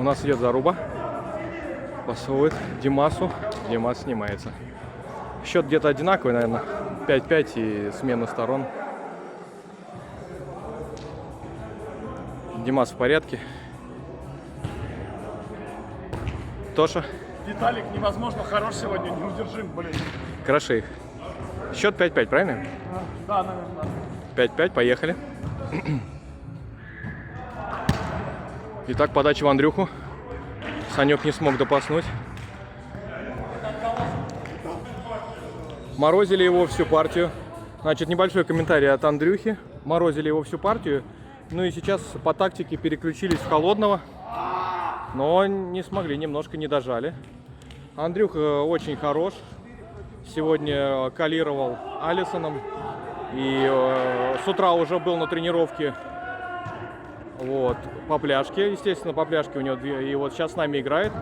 нас идет заруба. Пасовывает Димасу. Димас снимается. Счет где-то одинаковый, наверное. 5-5 и смена сторон. Димас в порядке. Тоша. Виталик невозможно хорош сегодня, неудержим, блин. Кроши их. Счет 5-5, правильно? Да, наверное. 5-5, поехали. Итак, подача в Андрюху. Санек не смог допаснуть. Морозили его всю партию. Значит, небольшой комментарий от Андрюхи. Морозили его всю партию. Ну и сейчас по тактике переключились в холодного. Но не смогли, немножко не дожали. Андрюха очень хорош. Сегодня калировал Алисоном. И с утра уже был на тренировке. Вот, по пляжке, естественно, по пляжке у него. И вот сейчас с нами играет.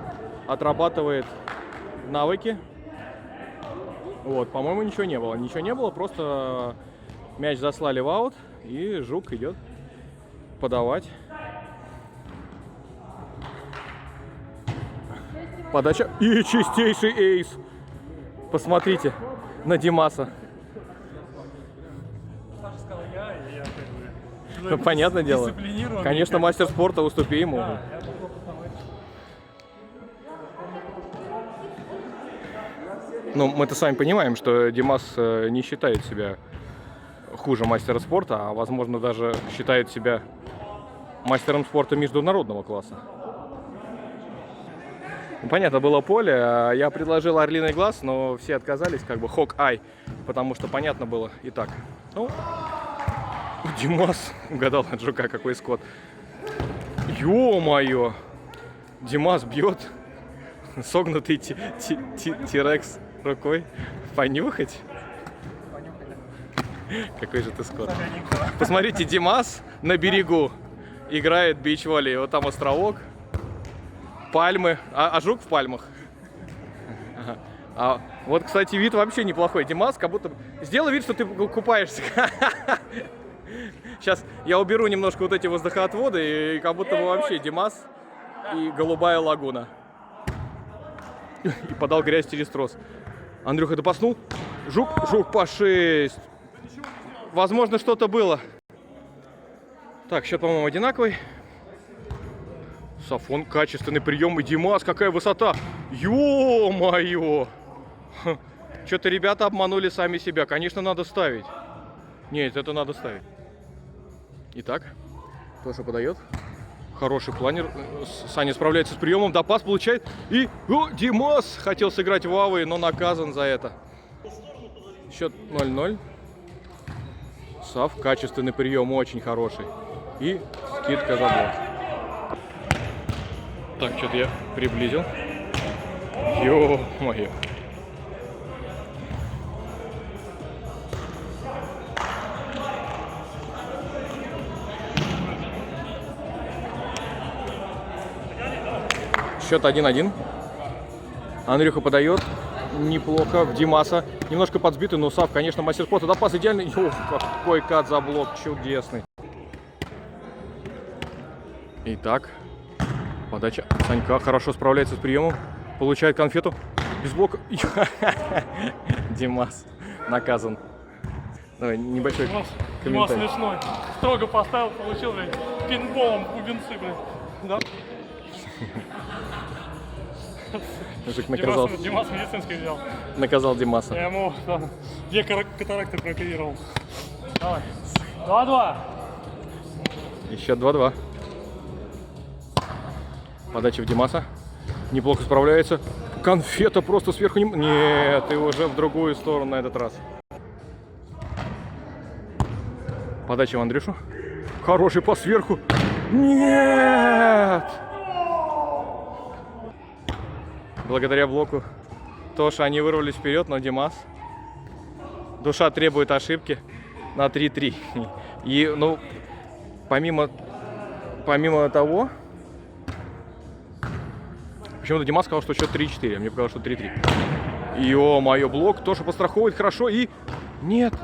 Отрабатывает навыки. Вот, по-моему, ничего не было. Ничего не было, просто мяч заслали в аут. И Жук идет подавать. Подача. И чистейший эйс. Посмотрите на Димаса. Ну, понятное дело. Конечно, мастер спорта, уступи ему. Ну, мы-то сами понимаем, что Димас не считает себя хуже мастера спорта, а, возможно, даже считает себя мастером спорта международного класса. Понятно, было поле. Я предложил орлиный глаз, но все отказались, как бы Hawk-Eye, потому что понятно было и так. Ну, Димас угадал от Жука, какой скот. Ё-моё! Димас бьет согнутый Тирекс рукой. Понюхать? Какой же ты скот. Посмотрите, Димас на берегу играет бич-волей. Вот там островок. Пальмы, а Жук в пальмах. А вот, кстати, вид вообще неплохой. Димас, как будто... Сделай вид, что ты купаешься. Сейчас я уберу немножко вот эти воздухоотводы, и как будто бы вообще Димас и голубая лагуна. И подал грязь через трос. Андрюха допаснул. Жук по 6. Возможно, что-то было. Так, счет, по-моему, одинаковый. Сафон, качественный прием. И Димас, какая высота. Ё-моё. Что-то ребята обманули сами себя. Конечно, надо ставить. Нет, это надо ставить. Итак, Тоша подает. Хороший планер. Саня справляется с приемом. Допас получает. И Димас хотел сыграть в авы, но наказан за это. Счет 0-0. Сав, качественный прием, очень хороший. И скидка за блок. Так, что-то я приблизил. Ё-моё. Счет 1-1. Андрюха подает. Неплохо в Димаса. Немножко подсбитый, но Сав, конечно, мастер спорта. Допас идеальный. Ё, какой кат за блок. Чудесный. Итак. Подача. Санька хорошо справляется с приемом. Получает конфету. Без блока. Димас наказан. Давай, небольшой Димас комментарий. смешной. Строго поставил, получил, блин, пинболом бубенцы, блин. Да? Мужик наказал. Димас медицинский взял. Наказал Димаса. Я ему там 2 катаракты прооперировал. Давай. 2-2. Еще 2-2. Подача в Димаса. Неплохо справляется. Конфета просто сверху не... Нет, и уже в другую сторону на этот раз. Подача в Андрюшу. Хороший пас сверху. Нет! Благодаря блоку Тоша они вырвались вперед, но Димас. Душа требует ошибки на 3-3. И, ну, помимо того, почему-то Димас сказал, что счет 3-4. Мне показалось, что 3-3. Ё-моё, блок Тоша подстраховывает хорошо и... Нет!